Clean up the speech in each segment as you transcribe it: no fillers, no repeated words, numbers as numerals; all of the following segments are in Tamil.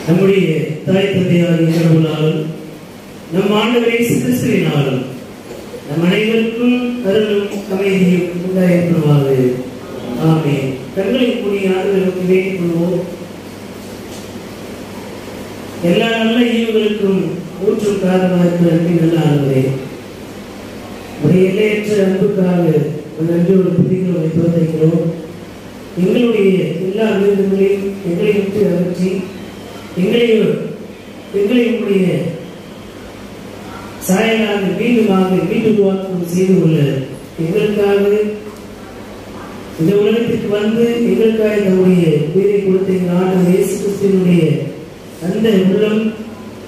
நம்முடைய தாய் தந்தையாகிய கடவுளாலும் நம் ஆண்டவர் இயேசு கிறிஸ்துவினாலும் நம் அனைவருக்கும் அருளும் அமைதியும் உண்டாயிருப்பதாக. ஆமென். கண்களை மூடி ஆண்டவருக்கு வேண்டிக் கொள்வோம். எல்லா நல்ல ஈவுகளுக்கும் ஊற்றும் காரணமாக இருக்கிற நல்ல ஆண்டவரே, உடைய எல்லையற்ற அன்புக்காக நன்றியோடு புதிகளை தோற்கிறோம். எங்களுடைய எல்லா விருதுகளையும் எங்களை விட்டு அகற்றி எங்களை உடைய சாயலாக மீண்டும் உருவாக்கம் செய்து கொள்ள எங்களுக்காக இந்த உலகத்திற்கு வந்து எங்களுக்காக நம்முடைய உயிரை கொடுத்த எங்கள் ஆண்டவர் இயேசு கிறிஸ்துவினுடைய அந்த உள்ளம்,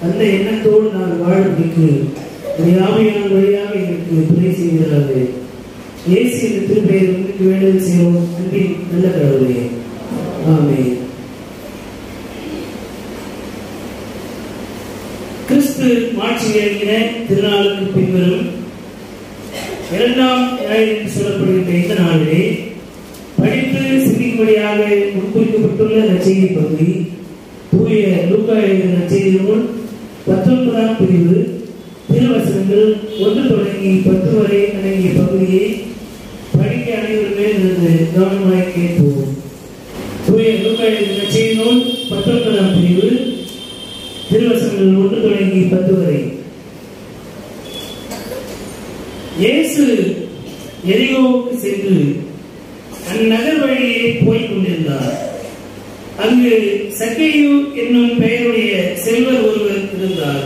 அந்த எண்ணத்தோடு நான் வாழ்வதற்கு ஆவியான வழியாக எங்களுக்கு துணை செய்கிறார்கள். இயேசு இந்த திருப்பெயர் உங்களுக்கு வேண்டுதல் செய்வோம். அன்பின் நல்ல கடவுளே, ஆமென். கிறிஸ்து மாட்சி ஏறின திருநாளுக்கு பின்வரும் 2ஆம் ஞாயிறு என்று சொல்லப்படுகின்ற இந்த நாளிலே படித்து சிந்திக்கும்படியாக முன்குறிக்கப்பட்டுள்ள நற்செய்தி பகுதி தூய லூக்கா எழுதிய நற்செய்தி நூல் 19ஆம் பிரிவு திருவசனங்கள் 1 தொடங்கி 10 வரை அடங்கிய பகுதியை படிக்க அனைவருமே இருந்து கவனமாக கேட்போம். தூய லூக்கா எழுதிய நற்செய்தி நூல் 19ஆம் பிரிவு திருவசனங்கள் 1 தொடங்கி 10 வரை. இயேசு எரிகோவுக்கு சென்று அந்நகர் வழியே போய்க் கொண்டிருந்தார். அங்கு சக்கேயு என்னும் பெயருடைய செல்வர் ஒருவர் இருந்தார்.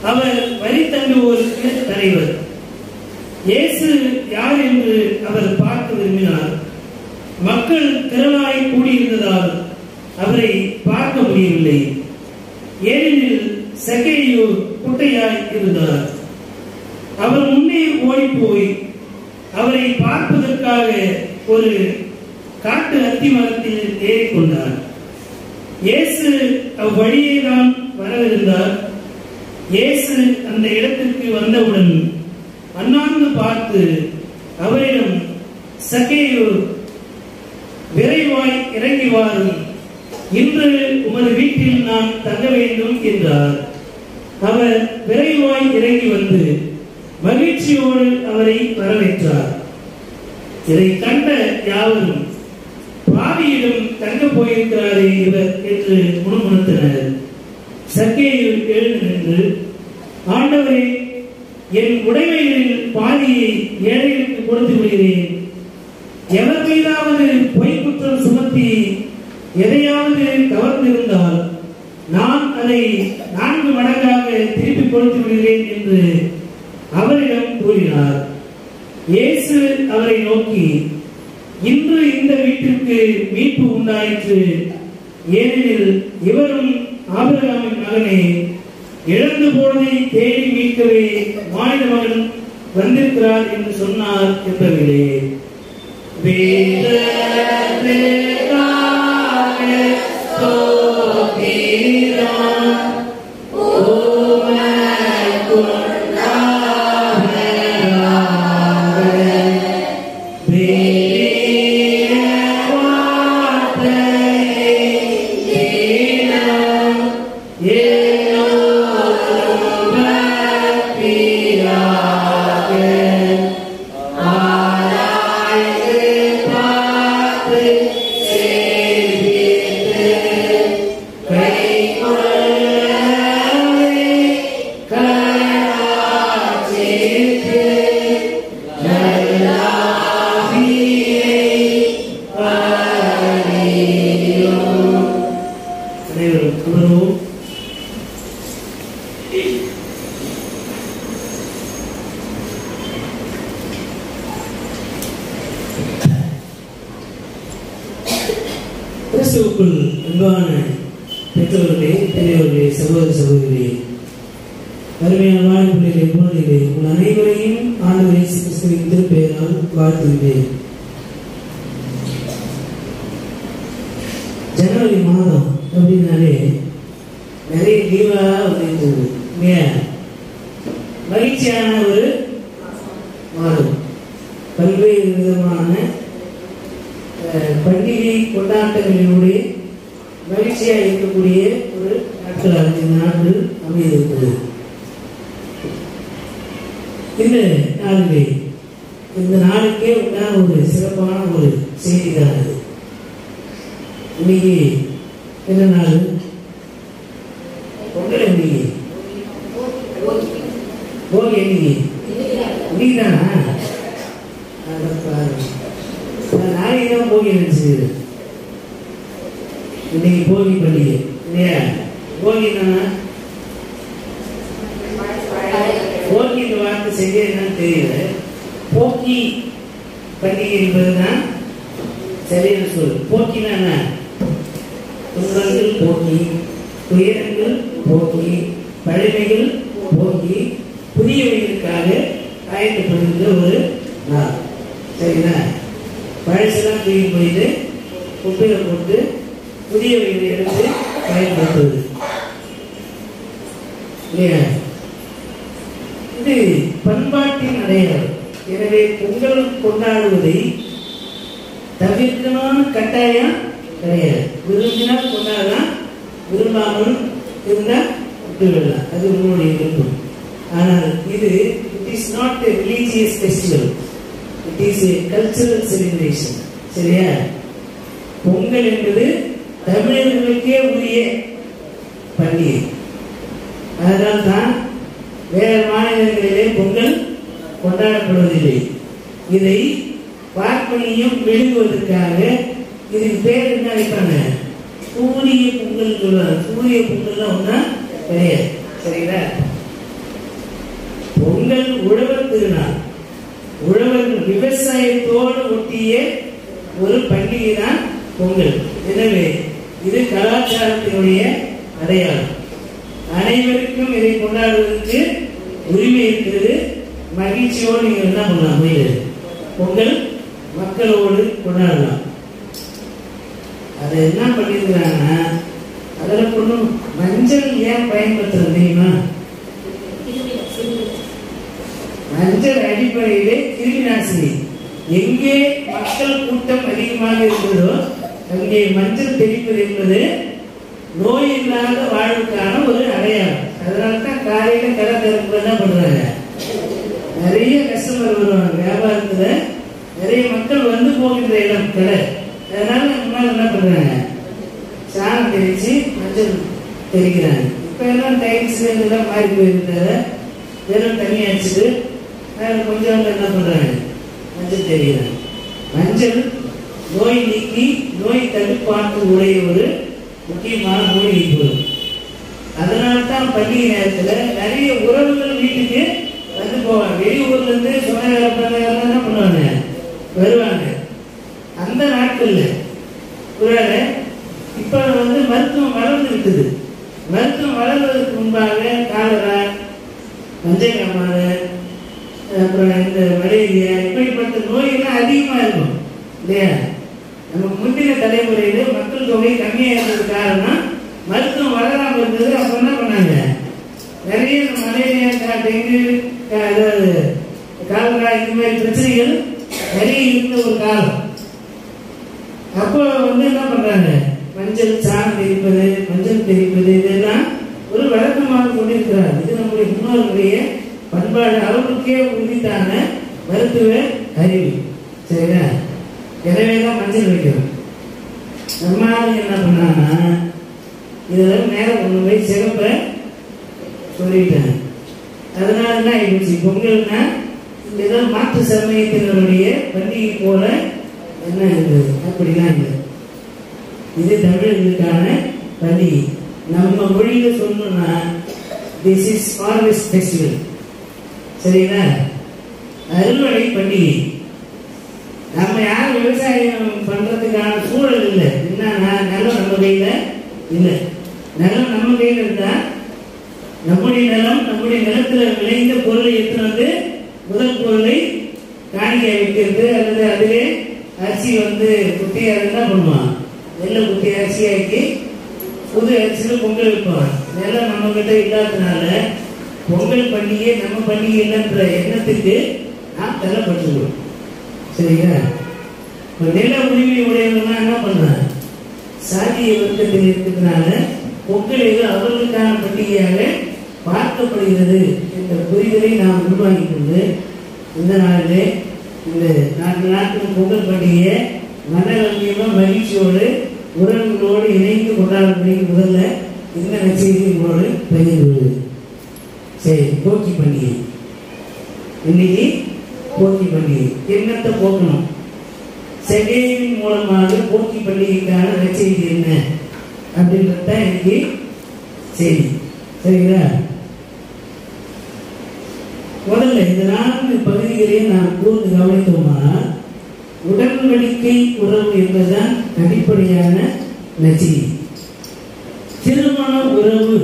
அவர் வரி தண்டுவோருக்கு தலைவர். இயேசு யார் என்று அவர் பார்க்க விரும்பினார். மக்கள் திரளாய் கூடியிருந்ததால் அவரை பார்க்க முடியவில்லை. ஏனெனில் சக்கேயு குட்டையாய் இருந்தார். அவர் முன்னே ஓடிப்போய் அவரை பார்ப்பதற்காக ஒரு காட்டு அத்தி மரத்தில் ஏறிக்கொண்டார். இயேசு அவ்வழியே தான் வரவிருந்தார். இயேசு அந்த இடத்திற்கு வந்தவுடன் அண்ணாந்து பார்த்து அவரிடம், சக்கேயு, விரைவாய் இறங்கி வாரும், இன்று உமது வீட்டில் நான் தங்க வேண்டும் என்றார். அவர் விரைவாய் இறங்கி வந்து மகிழ்ச்சியோடு அவரை வரவேற்றார். இதை கண்ட யாவரும், பாவியிடம் தங்க போயிருக்கிறாரே இவர் என்று முணுமுணுத்தனர். சக்கேயு எழுந்து நின்று, ஆண்டவரே, என் உடைமைகளில் பாதியை ஏழைகளுக்கு கொடுத்து விடுகிறேன். எவர் மீதாவது பொய் குற்றம் சுமத்தி எதையாவது கவர்ந்திருந்தால் நான் அதை 4 மடங்காக திருப்பி கொடுத்து விடுகிறேன் என்று அவரிடம் கூறினார். இயேசு அவரை நோக்கி, இன்று இந்த வீட்டிற்கு மீட்பு உண்டாயிற்று. ஏனெனில் இவரும் ஆபிரகாமின் மகனே. இழந்து போனதை தேடி மீட்கவே மானிட மகன் வந்திருக்கிறார் என்று சொன்னார் என்பதிலே கிறிஸ்துவுக்குள் அன்பான பெற்றோர்களே, பெரியவர்களே, சகோதர சகோதரிகளே, அருமையான வாழ்க்கையிலே குழந்தைகளே, உங்கள் அனைவரையும் ஆண்டவர் இயேசு கிறிஸ்துவின் திருப்பெயரால் வாழ்த்துகிறேன். ஜனவரி மாதம் அப்படின்னாலே நிறைய லீவா வந்துருந்தது. மகிழ்ச்சியான ஒரு மாதம். பல்வேறு விதமான பண்டிகை கொண்டாட்டங்களினுடைய மகிழ்ச்சியாக இருக்கக்கூடிய ஒரு நாட்களாக இந்த நாட்கள் அமைந்திருக்கிறது. இந்த நாளிலே இந்த நாளுக்கே உண்டான ஒரு சிறப்பான ஒரு செய்தி தான் அது. இன்னைக்கு என்ன நாள்? பொங்கல். இன்னைக்கு போகி. இன்னைக்கு தானா? நாளைக்கு தான் போகி நினைச்சது. இன்னைக்கு போகி பண்டிகை இல்லையா? போகி தானா? போகி இந்த வார்த்தை சரியா என்னன்னு தெரியல. போக்கி பண்டிகை என்பதுதான் சரியான சொல். போக்கினா துன்பங்கள் போக்கி, துயரங்கள் போக்கி, பழமைகள் போக்கி, புதியவைகளுக்காக ஆயத்தப்படுகின்ற ஒரு நாள். சரிங்களா? பழசெல்லாம் தூக்கி போயிட்டு குப்பையில போட்டு புதியவைகளை எடுத்து பயன்படுத்துவது இல்லையா? இது பண்பாட்டின் அடையாளம். எனவே பொங்கல் கொண்டாடுவதை தவிர்க்கமான கட்டாயம் கிடையாது. விரும்பினால் கொண்டாடலாம், விரும்பாமல் இருந்தால் விட்டுவிடலாம். அது உங்களுடைய விருப்பம். ஆனால் இது it is not a religious festival, it is a cultural celebration. சரியா? பொங்கல் என்பது தமிழர்களுக்கே உரிய பண்டிகை. அதனால் தான் வேறு மாநிலங்களிலே பொங்கல் கொண்டாடப்படுவதில்லை. இதை பார்ப்பனியம் விழுங்குவதற்காக இதுக்கு பேர் என்ன வைப்பாங்க? சூரிய பொங்கல் சொல்லுவாங்க. சூரிய பொங்கல் ஒன்றா கிடையாது. சரிங்களா? பொங்கல் உழவர் திருநாள். உழவர்கள் விவசாயத்தோடு ஒட்டிய ஒரு பண்டிகை தான் பொங்கல். எனவே இது கலாச்சாரத்தினுடைய அடையாளம். அனைவருக்கும் இதை கொண்டாடுவதற்கு உரிமை இருக்கிறது. மகிழ்ச்சியோடு நீங்க என்ன பண்ணலாம்? பொங்கல் மக்களோடு கொண்டாடலாம். அதை என்ன பண்ணிருக்கிறாங்கன்னா, அதில் கொண்டு மஞ்சள் ஏன் பயன்படுத்துறது தெரியுமா? மஞ்சள் அடிப்படையிலே கிருமி நாசினி. எங்கே மக்கள் கூட்டம் அதிகமாக இருக்கிறதோ அங்கே மஞ்சள் தெளிப்பது என்பது நோய் இல்லாத வாழ்வுக்கான ஒரு அடையாளம். அதனால தான் காலையில கடை திறப்பு என்ன பண்றாங்க? நிறைய கஸ்டமர் வருவாங்க. வியாபாரத்துல நிறைய மக்கள் வந்து போகின்ற இடம் கடை. அதனால முன்னாள் என்ன பண்றாங்க? சாணம் தெளிச்சு மஞ்சள் தெளிக்கிறாங்க. இப்ப எல்லாம் டைல்ஸ் இதெல்லாம் மாறி போயிருந்தால வெறும் தண்ணி அடிச்சுட்டு கொஞ்சம் என்ன பண்றாங்க? மஞ்சள் தெளிக்கிறாங்க. மஞ்சள் நோய் நீக்கி நோய் தடுப்பாட்டு உடைய ஒரு முக்கியமான மூலிகை பொருள். அதனால்தான் பண்டிகை நேரத்தில் நிறைய உறவுகள் வீட்டுக்கு வந்து போவாங்க. வெளியூர்ல இருந்து சொந்தக்காரங்க என்ன பண்ணுவாங்க? வருவாங்க. அந்த நாட்கள்ல ஒருவேளை இப்ப மருத்துவம் வளர்ந்து விட்டது. மருத்துவம் வளர்வதற்கு முன்பாக காலரா, மஞ்சள் காமாலை, அப்புறம் இந்த மலேரியா இப்படிப்பட்ட நோய்கள்லாம் அதிகமா இருக்கும் இல்லையா? நமக்கு முந்தின தலைமுறையில மக்கள் தொகை கம்மியா இருந்தது காரணம் மருத்துவம் வளராம இருந்தது. அப்ப என்ன பண்ணாங்க? நிறைய மலேரியா, டெங்கு, காலரா இந்த மாதிரி பிரச்சனைகள் நிறைய இருந்த ஒரு காலம். அப்போ என்ன பண்றாங்க? மஞ்சள் சாணம் தெரிப்பது, மஞ்சள் தெரிப்பது இதெல்லாம் ஒரு வழக்கமாக கொண்டிருக்கிறார். இது நம்முடைய முன்னோர்களுடைய பண்பாடு. அவர்களுக்கே உரித்தான மருத்துவ அறிவு. சரிங்களா? எனவேதான் மஞ்சள் வைக்கிறோம். நம்ம என்ன பண்ணாங்கன்னா இதெல்லாம் நேரம் கொண்டு போய் சிறப்ப சொல்லிட்டாங்க. அதனால என்ன ஆயிடுச்சு? பொங்கல்னா இதெல்லாம் மாற்று சமயத்தினருடைய பண்டிகை போல என்ன இருந்தது? அப்படிலாம் இல்லை. இது தமிழர்களுக்கான பண்டிகை. நம்ம மொழியில சொல்லணும்னா திஸ் இஸ் ஹார்வெஸ்ட் ஃபெஸ்டிவல். சரிங்களா? அறுவடை பண்டிகை. நம்ம யாரும் விவசாயம் பண்றதுக்கான சூழல் இல்லை. என்னன்னா நிலம் நம்ம கையில இல்லை. நிலம் நம்ம கையில இருந்தா நம்முடைய நிலம், நம்முடைய நிலத்துல விளைந்த பொருளை எடுத்து முதல் பொருளை காணிக்கை வைக்கிறது. அல்லது அதிலே அரிசி குட்டி என்ன பண்ணுவான்? நெல்லை குட்டி அரிசி ஆக்கி புது அரிசியில பொங்கல் வைப்பான். நிலம் நம்ம கிட்ட இல்லாததுனால பொங்கல் பண்டிகை நம்ம பண்டிகை இல்லைன்ற எண்ணத்துக்கு நாம் தரப்பட்டுள்ளோம். சரிங்களா? நில உரிமை உடையவங்க என்ன பண்றாங்க? சாதிய வர்க்கத்தில் இருக்கிறதுனால பொங்கல் அவர்களுக்கான பண்டிகையாக பார்க்கப்படுகிறது என்ற புரிதலை நாம் உருவாக்கி கொண்டு இந்த நாளிலே இந்த 4 நாட்கள் பொங்கல் பண்டிகையை மனநம்பியமா மகிழ்ச்சியோடு உறவுகளோடு இணைந்து கொண்டாடக்கூடிய முதல்ல இந்த நற்செய்தி உங்களோடு பகிர்ந்து. சரி, போக்கி பண்டிகை. இன்னைக்கு போக்கி பண்டிகை. எண்ணத்தை போக்கணும். செகேவின் மூலமாக போக்கி பண்டிகைக்கான நற்செய்தி என்ன அப்படின்றத இன்னைக்கு செய்தி. சரிங்களா? முதல்ல இந்த 4 பகுதிகளையும் நாம் கூர்ந்து கவனித்தோமா, உடன்படிக்கை உறவு என்பதுதான் அடிப்படையான நற்செய்தி. திருமண உறவு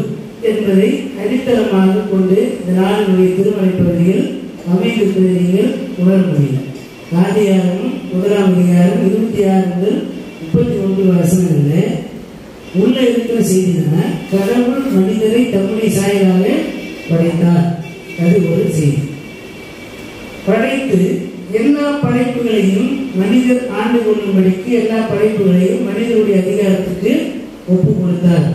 என்பதை அடித்தளமாக கொண்டு இந்த 4 திருமண பகுதிகள் அமைந்திருப்பதை நீங்கள் உணர முடியும். ஆதியாகமம் 1ஆம் அதிகாரம் 26 முதல் 31 வசனங்களில் உள்ள இருக்கிற செய்தினா, கடவுள் மனிதரை தம்முடைய சாயலாக படைத்தார். அது ஒரு செய்தி. படைத்து எல்லா படைப்புகளையும் மனிதர் ஆண்டு கொள்ளும்படிக்கு எல்லா படைப்புகளையும் மனிதனுடைய அதிகாரத்துக்கு ஒப்பு கொடுத்தார்.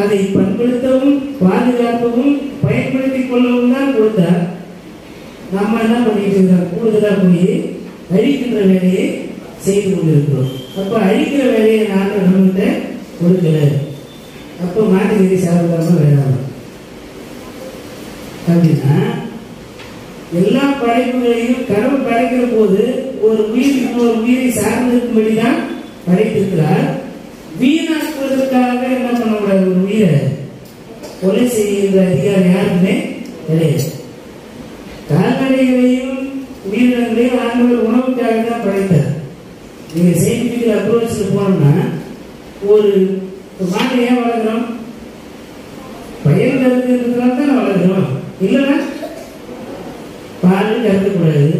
அதை பண்படுத்தவும் பாதுகாக்கவும் பயன்படுத்திக் கொள்ளவும் தான் கொடுத்தார். நம்ம என்ன பண்ணிட்டு இருக்கோம்? கூடுதலா போய் அழிக்கின்ற வேலையை செய்து கொண்டிருக்கிறோம். அப்ப அழிக்கிற வேலையை நான் நம்மகிட்ட கொடுக்கல. அப்ப மாட்டுக்கறி சாப்பிடாம வேணாம் அப்படின்னா, எல்லா படைப்புகளையும் கடவுள் படைக்கிற போது ஒரு உயிர் இன்னொரு உயிரை சார்ந்திருக்கும்படிதான் படைத்திருக்கிறார். வீணாக்குவதற்காக என்ன பண்ணக்கூடாது? ஒரு உயிரை கொலை செய்கின்ற அதிகாரம் யாருமே கிடையாது. கால்நடைகளையும் உயிரினங்களையும் ஆண்டவர் உணவுக்காக தான் படைத்தார். நீங்க சயின்டிபிக்கல் அப்ரோச்ல போனோம்னா, ஒரு மாட்டை ஏன் வளர்க்குறோம்? பயிர் கருதுன்றதுனால தான் வளர்க்குறோம். இல்லைன்னா பால் கறக்கக்கூடாது,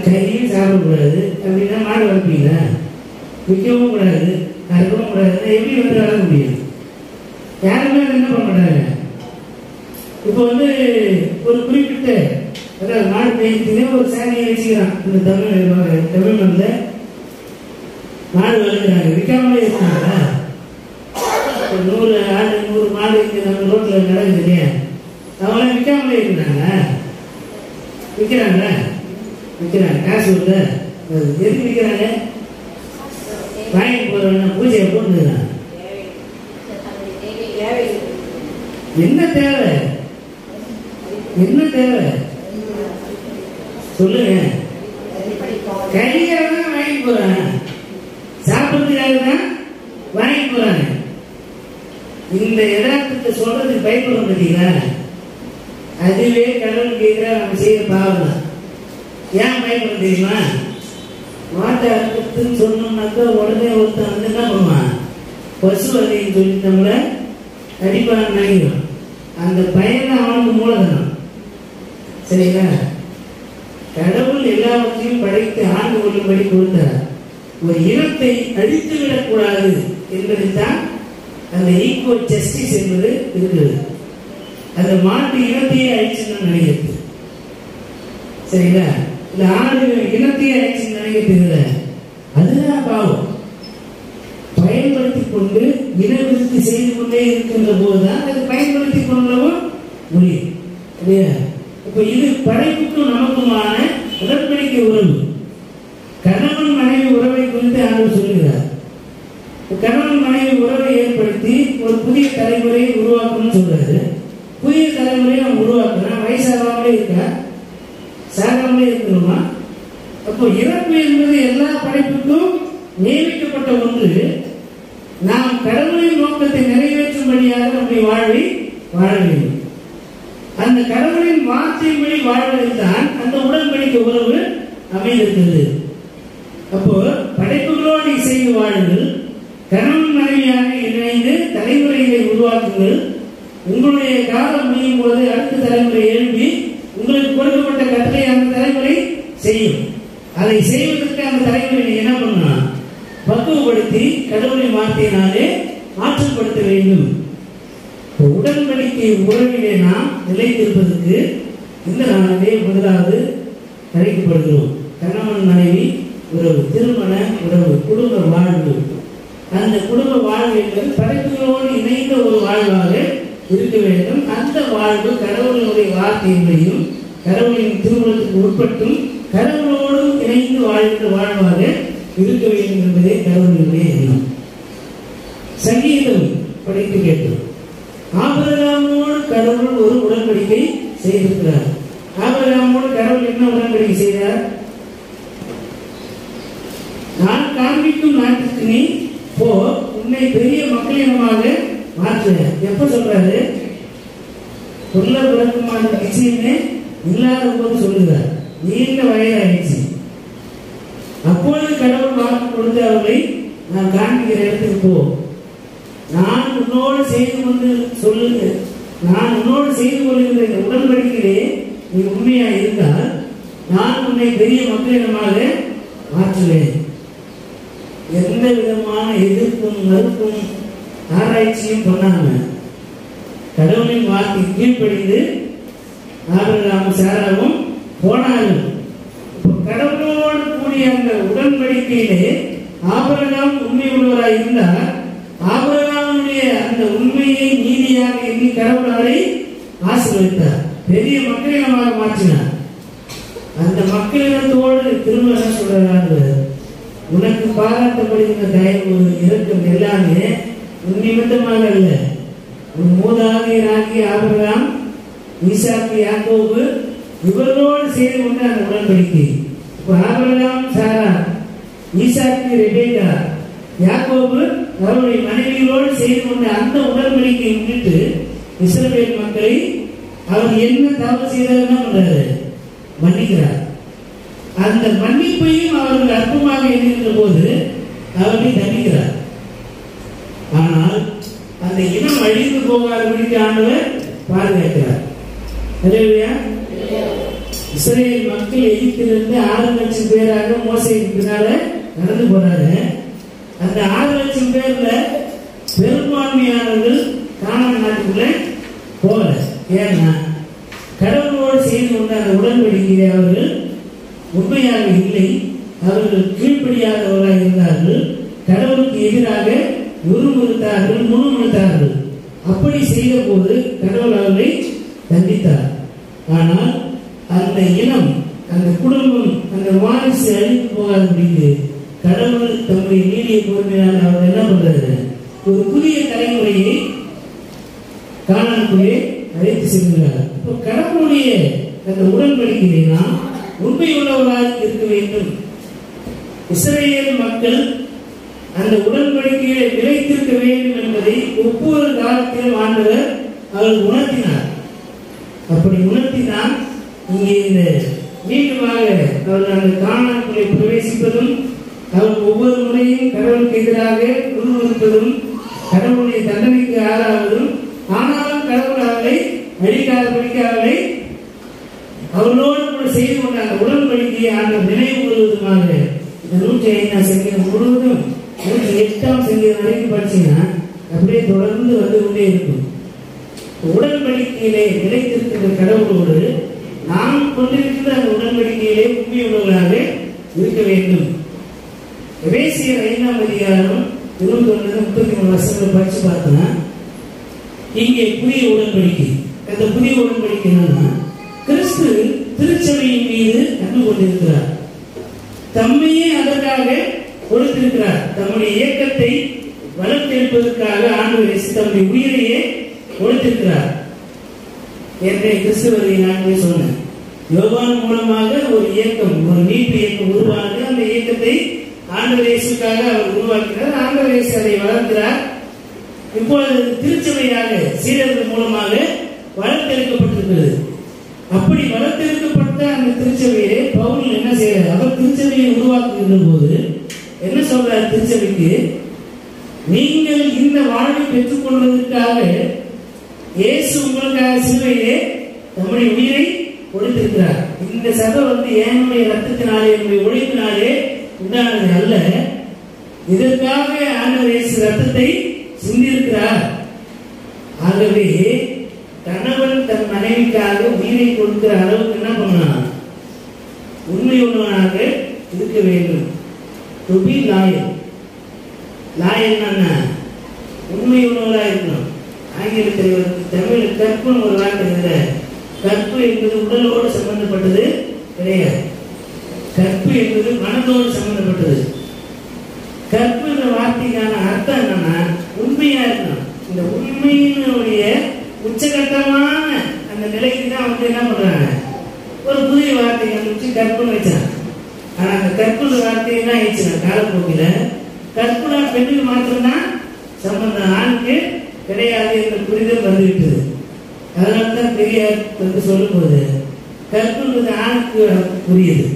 கறியும் சாப்பிடக்கூடாது அப்படின்னா மாடு வளர்ப்பீங்களா? விற்கவும் கூடாது, கறக்கவும் கூடாது. எப்படி வந்து வளர முடியும்? யாருமே என்ன பண்ண மாட்டாங்க. இப்போ வந்து ஒரு குறிப்பிட்ட அதாவது மாடு பெய்யுதுன்னே ஒரு சேனையை வச்சுக்கிறான். இந்த தமிழ் மண்ணில் மாடு வளர்க்குறாங்க, விற்காமலே இருக்காங்க. 100 ஆடு 100 மாடு இங்கே நம்ம ரோட்டில் நடக்குது இல்லையா? அவங்களாம் விற்காமலே இருக்கிறாங்க. விற்கிறாங்க காசு இல்லை. எதுக்கு விற்கிறாங்க? வாங்கி போறவங்க பூஜையை போட்டுருக்காங்க. என்ன தேவை? சொல்லுங்க. கறியாக தான் வாங்கி போறாங்க, சாப்பிட்றதுக்காக தான் வாங்கி போறாங்க. இந்த யதார்த்தத்தை சொல்றதுக்கு பயப்படுறோம் பார்த்தீங்களா? அதுவே கடவுள் கேட்கிற நம்ம செய்யற பாவம் தான். ஏன் பயப்பட தெரியுமா? மாட்டை அறுத்துன்னு சொன்னோம்னாக்கா உடனே ஒருத்தன் வந்து என்ன பண்ணுவான்? பசு வகைன்னு சொல்லி நம்மளை அடிப்பான்னு நினைக்கிறோம். அந்த பையன் அவனுக்கு மூலதனம். சரிங்களா? கடவுள் எல்லாவற்றையும் படைத்து ஆண்டு கொள்ளும்படி கொடுத்தார். ஒரு இனத்தை அழித்து விடக்கூடாது என்பதைத்தான் அந்த ஈக்குவல் ஜஸ்டிஸ் என்பது இருக்குது. அந்த மாட்டு இனத்தையே அழிச்சுன்னு நினைக்கிறது. சரிங்களா? இந்த ஆடு இனத்தையே அழிச்சுன்னு நினைக்கிறது. அதுதான் பாவம். பயன்படுத்திக் கொண்டு இனவிருத்தி செய்து கொண்டே இருக்கின்ற போதுதான் அது பயன்படுத்திக் கொள்ளவும் முடியும் இல்லையா? இப்ப இது படைப்புக்கும் நமக்குமான உடன்படிக்கை உறவு. கணவன் மனைவி உறவை குறித்து ஆண்டவர் சொல்லுகிறார். கணவன் மனைவி உறவை ஏற்படுத்தி ஒரு புதிய தலைமுறையை உருவாக்கணும்னு சொல்றாரு. புதிய தலைமுறையை நம்ம உருவாக்குறோம். வயசாகாமலே இருக்கா? சாகாமலே இருக்கணுமா? அப்போ இறப்பு என்பது எல்லா படைப்புக்கும் நியமிக்கப்பட்ட ஒன்று. நாம் கடவுளின் நோக்கத்தை நிறைவேற்றும்படியாக நம்முடைய வாழ்வை வாழ வேண்டும். அந்த கடவுளின் வார்த்தையின்படி வாழ்வதில் தான் அந்த உடன்படிக்கை உறவு அமைந்திருக்கிறது. அப்போ படைப்புகளோடு இசைந்து வாழுங்கள், கணவன் மனைவியாக இணைந்து தலைமுறைகளை உருவாக்குங்கள். உங்களுடைய காலம் முடியும் போது அடுத்த தலைமுறை எழுப்பி உங்களுக்கு கொடுக்கப்பட்ட கட்டளை அந்த தலைமுறை செய்யும். அதை செய்வதற்கு அந்த தலைமுறை என்ன பண்ணா? பக்குவப்படுத்தி கடவுளின் வார்த்தையினாலே மாற்றப்படுத்த வேண்டும். உடன்படிக்கை உறவிலே நாம் நிலைத்திருப்பதற்கு இந்த நாளிலே முதலாவது அழைக்கப்படுகிறோம். கணவன் மனைவி உறவு, திருமண உறவு, குடும்ப வாழ்வு. அந்த குடும்ப வாழ்வு என்பது படைப்புகளோடு இணைந்த ஒரு வாழ்வாக இருக்க வேண்டும். அந்த வாழ்வு கடவுளுடைய வார்த்தையின்படியும் கடவுளின் திருமணத்துக்கு உட்பட்டும் கடவுளோடு இணைந்து வாழ்கின்ற வாழ்வாக இருக்க வேண்டும் என்பதே கடவுளுடைய எண்ணம். சங்கீதம் படித்து கேட்டோம். ஆபிரகாமோடு கடவுள் ஒரு உடன்படிக்கை செய்திருக்கிறார். ஆபிரகாமோடு கடவுள் என்ன உடன்படிக்கை செய்தார்? நான் காண்பிக்கும் நாட்டுக்கு நீ போ, உன்னை பெரிய மக்களினமாக மாற்றுவேன். எப்ப சொல்றாரு? சொல்ல விளக்கமான நிச்சயமே இல்லாத போது சொல்லுகிறார். நீண்ட வயதாயிடுச்சு. அப்பொழுது கடவுள் வாக்கு கொடுத்து அவர்களை நான் காண்பிக்கிற இடத்துக்கு போ, நான் உன்னோடு செய்து கொண்டு சொல்லுங்க, நான் உன்னோடு செய்து கொள்கிற இந்த உடன்படிக்கையிலே நீ உண்மையா இருந்தால் நான் உன்னை பெரிய மக்களிடமாக மாற்றுவேன். எந்த விதமான எதிர்ப்பும் மறுப்பும் ஆராய்ச்சியும் பண்ணாம கடவுளின் வார்த்தை கீழ்ப்படிந்து ஆபிரகாமும் சாராவும் போனார்கள். கடவுளோடு கூடிய அந்த உடன்படிக்கையிலே ஆபிரகாம் உண்மை உள்ளவராய் இருந்தார். ஆபிரகாமுடைய அந்த உண்மையை நீதியாக எண்ணி கடவுள் அவரை ஆசீர்வதித்தார், பெரிய மக்களிடமாக மாற்றினார். அந்த மக்களிடத்தோடு திரும்ப என்ன சொல்றாங்க? உனக்கு பாராட்டப்படுகின்ற தயவு, இரக்கம் எல்லாமே உன் நிமித்தமாக அல்ல, உன் மூதாதையராகிய ஆபிரகாம், ஈசாக்கு, யாக்கோபு இவர்களோடு செய்து கொண்ட அந்த உடன்படிக்கை. இப்ப ஆபிரகாம், சாரா, ஈசாக்கு, ரெபேக்கா, யாக்கோபு அவருடைய மனைவியோடு செய்து கொண்ட அந்த உடன்படிக்கை முன்னிட்டு இஸ்ரவேல் மக்களை அவர் என்ன தவறு செய்தார்னா பண்றாரு? மன்னிக்கிறார். அந்த மன்னிப்பையும் அவர்கள் அற்பமாக எண்ணுகின்ற போது அவர்களை தண்டிக்கிறார். ஆனால் அந்த இனம் அழிந்து போகாதபடிக்கு ஆண்டவர் பாதுகாக்கிறார். இஸ்ரவேல் மக்கள் எகிப்திலிருந்து 6 லட்சம் பேராக மோசேக்கு பின்னால நடந்து போறாரு. அந்த 6 லட்சம் பேர்ல பெரும்பான்மையானவர்கள் கானான் நாட்டுக்குள்ள போகல. ஏன்னா கடவுளோடு செய்து கொண்ட அந்த உடன்படிக்கையை அவர்கள் உண்மையாக இல்லை, அவர்கள் கீழ்ப்படியாதவர்களாக இருந்தார்கள். கடவுளுக்கு எதிராக முறுமுறுத்தார்கள், முணுமுணுத்தார்கள். அப்படி செய்த போது கடவுள் அவர்களை தண்டித்தார். ஆனால் அந்த இனம், அந்த குடும்பம், அந்த வாரிசு அழிந்து போகாதபடிக்கு கடவுள் தம்முடைய நீடிய பொறுமையால் அவர் என்ன பண்றாரு? ஒரு புதிய தலைமுறையை கானானுக்குள்ளே அழைத்து செல்கிறார். இப்போ கடவுளுடைய அந்த உடன்படிக்கையை நாம் உண்மை உள்ளவராக இருக்க வேண்டும். இஸ்ரவேல் மக்கள் அந்த உடன்படிக்கையை நிலைத்திருக்க வேண்டும் என்பதை ஒவ்வொரு காலத்திலும் ஆண்டவர் அவர் உணர்த்தினார். அப்படி உணர்த்தினால் இங்கே இந்த மீண்டுமாக அவர்கள் அந்த கானானுக்குள்ளே பிரவேசிப்பதும், அவர் ஒவ்வொரு முறையும் கடவுளுக்கு எதிராக முன்னிறுப்பதும், கடவுளுடைய தண்டனைக்கு ஆளாவதும், ஆனாலும் கடவுள் அவர்களை அழிக்காதபடிக்கு அவர்களை அவர்களோடு கூட செய்து கொண்ட அந்த உடன்படிக்கையை ஆண்டவர் நினைவு கொள்வதுமாக இந்த 105ஆம் சங்கீதம் முழுவதும் 108ஆம் சங்கீதம் வரைக்கும் படிச்சீங்கன்னா அப்படியே தொடர்ந்து வந்து கொண்டே இருக்கும். உடன்படிக்கையிலே நிலைத்திருக்கின்ற கடவுளோடு நாம் கொண்டிருக்கின்ற அந்த உடன்படிக்கையிலே உண்மையுள்ளவர்களாக இருக்க வேண்டும். எபேசியர் 5ஆம் அதிகாரம் 21-33 வசனங்களை படிச்சு பார்த்தோம்னா இங்கே புதிய உடன்படிக்கை. அந்த புதிய உடன்படிக்கை என்னன்னா, கிறிஸ்து திருச்சபையின் மீது அன்பு கொண்டிருக்கிறார், தம்மையே அதற்காக கொடுத்திருக்கிறார். தம்முடைய இயக்கத்தை வளர்த்தெடுப்பதற்காக ஆண்டவர் தம்முடைய உயிரையே கொடுத்திருக்கிறார். ஏற்கனவே கிறிஸ்துவரை நான் சொன்னேன், யோவான் மூலமாக ஒரு இயக்கம், ஒரு மீட்பு இயக்கம் உருவானது. அந்த இயக்கத்தை ஆண்டவர் இயேசுக்காக அவர் உருவாக்கினார். ஆண்டவர் இயேசு அதை வளர்க்கிறார். இப்பொழுது திருச்சபையாக சீடர்கள் மூலமாக வளர்த்தெடுக்கப்பட்டிருக்கிறது. அப்படி வளர்த்தெடுக்கப்பட்ட அந்த திருச்சபையை பவுல் என்ன செய்யறார்? அவர் திருச்சபையை உருவாக்குகின்ற போது என்ன சொல்றார்? திருச்சபைக்கு, நீங்கள் இந்த வாழ்வை பெற்றுக் கொள்வதற்காக இயேசு உங்களுக்காக சிலுவையிலே நம்முடைய உயிரை கொடுத்திருக்கிறார். இந்த சபை என்னுடைய ரத்தத்தினாலே, என்னுடைய உழைப்பினாலே உண்டானது அல்ல. இதற்காக ஆண்டவர் இயேசு ரத்தத்தை சிந்திருக்கிறார். ஆகவே கணவன் தன் மனைவிக்காக உயிரை கொடுக்கிற அளவுக்கு என்ன பண்ணலாம்? உண்மை உள்ளவனாக இருக்க வேண்டும். To be loyal. லாயல்னா உண்மை உள்ளவராக இருக்கணும். ஆங்கிலத்தில் தமிழ் கற்புன்னு ஒரு வார்த்தை இல்லை. கற்பு என்பது உடலோடு சம்பந்தப்பட்டது கிடையாது. கற்பு என்பது மனதோடு சம்பந்தப்பட்டது. கற்பு என்ற வார்த்தைக்கான அர்த்தம் என்னன்னா உண்மையா இருக்கணும். இந்த உண்மையினுடைய உச்சகட்டமான அந்த நிலைக்கு தான் வந்து என்ன பண்றாங்க, ஒரு புதிய வார்த்தை கண்டுபிடிச்சு கற்புன்னு வச்சாங்க. ஆனா அந்த கற்புன்ற வார்த்தை என்ன ஆயிடுச்சுன்னா காலப்போக்கில கற்புனா பெண்ணுக்கு மாத்திரம்தான் சம்பந்தம், ஆணுக்கு கிடையாது என்ற புரிதல் வந்துவிட்டது. அதனால்தான் பெரியார் வந்து சொல்லும் போது கற்புன்றது ஆணுக்கு புரியுது,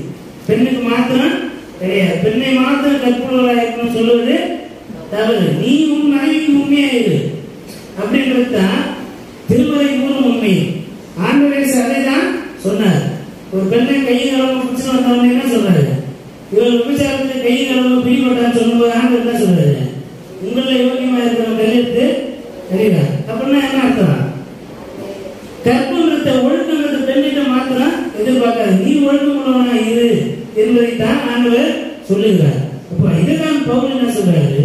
பெண்ணுக்கு மாத்திரம் கிடையாது. பெண்ணை மாத்திரம் கற்புள்ளவராக இருக்கணும்னு சொல்லுவது தவறு. நீ உன் மனைவிக்கு உண்மையாயிரு அப்படின்றது தான் திருமறை மூலம் உண்மை. ஆண்டவரே அதை தான் சொன்னார். ஒரு பெண்ணை கையில் அளவு பிடிச்சு வந்தவங்க என்ன சொல்றாரு, இவர் விபச்சாரத்துக்கு கையில் அளவு பிடிபட்டான்னு சொல்லும்போது ஆண்டவர் என்ன சொல்றாரு, உங்கள யோகியமா இருக்கிற கையெழுத்து அறியா. அப்படின்னா என்ன அர்த்தம், கற்புன்றத ஒழுக்கங்கிறது பெண்ணிட்ட மாத்திரம் எதிர்பார்க்காது, நீ ஒழுக்கம் உள்ளவனா இரு என்பதைத்தான் ஆண்டவர் சொல்லுகிறார். அப்ப இதுதான் பவுல் என்ன சொல்றாரு,